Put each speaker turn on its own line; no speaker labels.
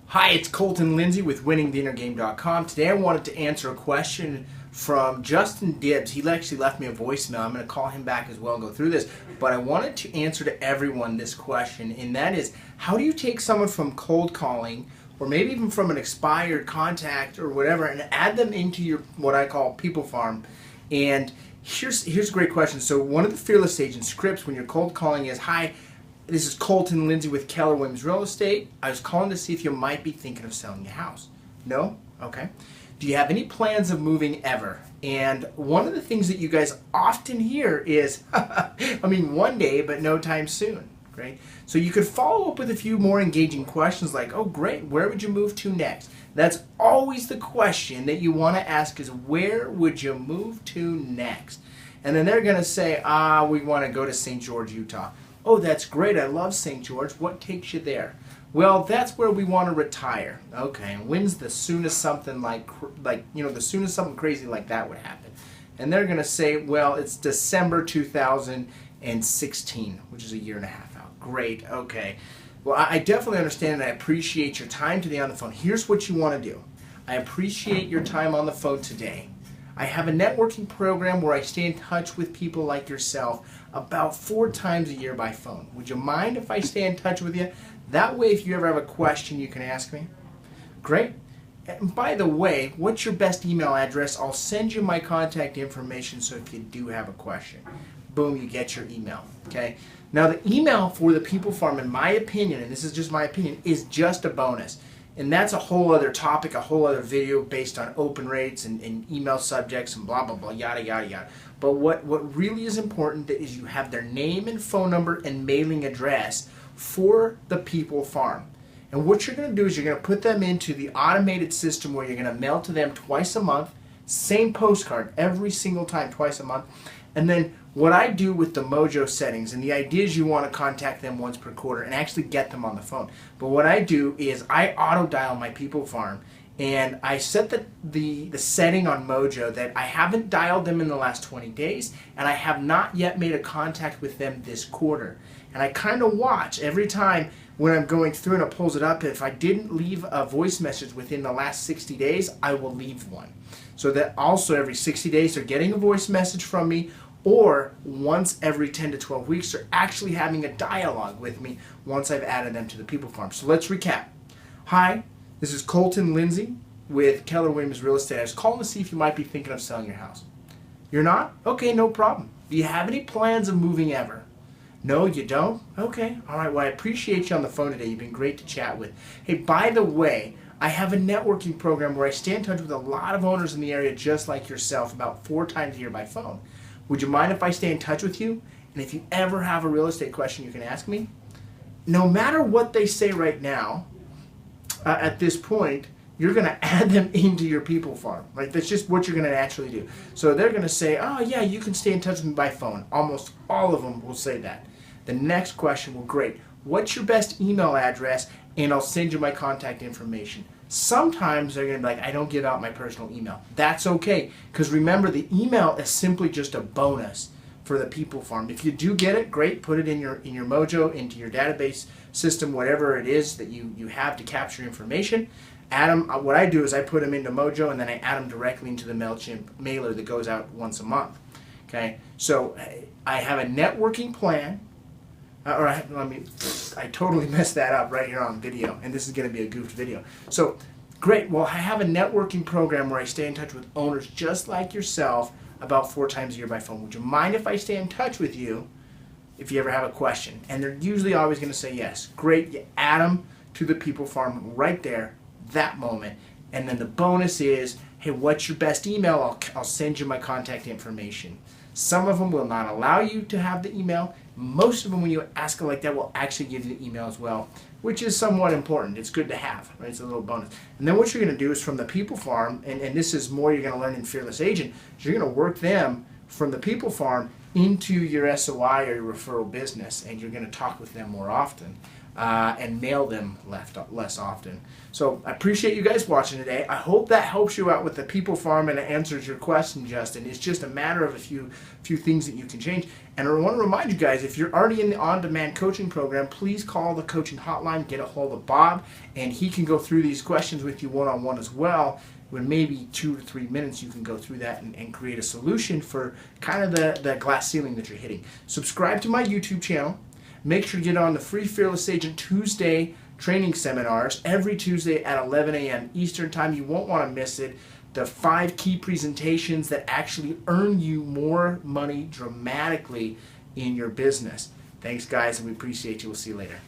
Hi, it's Colton Lindsay with winningtheinnergame.com. Today I wanted to answer a question from Justin Dibbs. He actually left me a voicemail. I'm going to call him back as well and go through this. But I wanted to answer to everyone this question, and that is, how do you take someone from cold calling, or maybe even from an expired contact or whatever, and add them into your, what I call, people farm? And here's a great question. So one of the Fearless Agent scripts when you're cold calling is, hi, this is Colton Lindsay with Keller Williams Real Estate. I was calling to see if you might be thinking of selling your house. No? Okay. Do you have any plans of moving ever? And one of the things that you guys often hear is, one day, but no time soon. Great. So you could follow up with a few more engaging questions like, oh great, where would you move to next? That's always the question that you want to ask, is where would you move to next? And then they're going to say, we want to go to St. George, Utah. Oh, that's great. I love St. George. What takes you there? Well, that's where we want to retire. Okay, and when's the soonest something the soonest something crazy like that would happen? And they're going to say, well, it's December 2016, which is a year and a half out. Great. Okay. Well, I definitely understand and I appreciate your time today on the phone. Here's what you want to do. I appreciate your time on the phone today. I have a networking program where I stay in touch with people like yourself about 4 times a year by phone. Would you mind if I stay in touch with you? That way, if you ever have a question, you can ask me. Great. And by the way, what's your best email address? I'll send you my contact information so if you do have a question, boom, you get your email. Okay. Now, the email for the People Farm, in my opinion, and this is just my opinion, is just a bonus. And that's a whole other topic, a whole other video based on open rates and email subjects and blah, blah, blah, yada, yada, yada. But what really is important is you have their name and phone number and mailing address for the People Farm. And what you're going to do is you're going to put them into the automated system where you're going to mail to them twice a month, same postcard every single time, twice a month. And then what I do with the Mojo settings, and the idea is you want to contact them once per quarter and actually get them on the phone. But what I do is I auto dial my People Farm, and I set the setting on Mojo that I haven't dialed them in the last 20 days, and I have not yet made a contact with them this quarter. And I kind of watch every time when I'm going through and it pulls it up. If I didn't leave a voice message within the last 60 days, I will leave one. So that also every 60 days they're getting a voice message from me, or once every 10 to 12 weeks they're actually having a dialogue with me once I've added them to the People Farm. So let's recap. Hi, this is Colton Lindsay with Keller Williams Real Estate. I was calling to see if you might be thinking of selling your house. You're not? Okay, no problem. Do you have any plans of moving ever? No, you don't? Okay. All right. Well, I appreciate you on the phone today. You've been great to chat with. Hey, by the way, I have a networking program where I stay in touch with a lot of owners in the area just like yourself about 4 times a year by phone. Would you mind if I stay in touch with you? And if you ever have a real estate question, you can ask me. No matter what they say right now, at this point, you're going to add them into your People Farm. Right? That's just what you're going to naturally do. So they're going to say, oh yeah, you can stay in touch with me by phone. Almost all of them will say that. The next question, well, great. What's your best email address? And I'll send you my contact information. Sometimes they're going to be like, I don't give out my personal email. That's okay, because remember, the email is simply just a bonus for the People Farm. If you do get it, great. Put it in your Mojo, into your database system, whatever it is that you have to capture information. Add them. What I do is I put them into Mojo, and then I add them directly into the MailChimp mailer that goes out once a month. Okay, so I have a networking plan. I totally messed that up right here on video, and this is going to be a goofed video. So, great. Well, I have a networking program where I stay in touch with owners just like yourself about 4 times a year by phone. Would you mind if I stay in touch with you if you ever have a question? And they're usually always going to say yes. Great. You add them to the People Farm right there, that moment. And then the bonus is, hey, what's your best email? I'll send you my contact information. Some of them will not allow you to have the email. Most of them, when you ask it like that, will actually give you the email as well, which is somewhat important. It's good to have, right? It's a little bonus. And then what you're going to do is from the People Farm, and this is more you're going to learn in Fearless Agent, is you're going to work them from the People Farm into your SOI or your referral business, and you're going to talk with them more often. and nail them less often. So I appreciate you guys watching today. I hope that helps you out with the people farm and answers your question, Justin. It's just a matter of a few things that you can change. And I want to remind you guys, if you're already in the on-demand coaching program, please call the coaching hotline, get a hold of Bob, and he can go through these questions with you one-on-one as well. When maybe 2 to 3 minutes, you can go through that and create a solution for kind of the glass ceiling that you're hitting. Subscribe to my YouTube channel. Make sure to get on the free Fearless Agent Tuesday training seminars every Tuesday at 11 a.m. Eastern Time. You won't want to miss it. The 5 key presentations that actually earn you more money dramatically in your business. Thanks, guys, and we appreciate you. We'll see you later.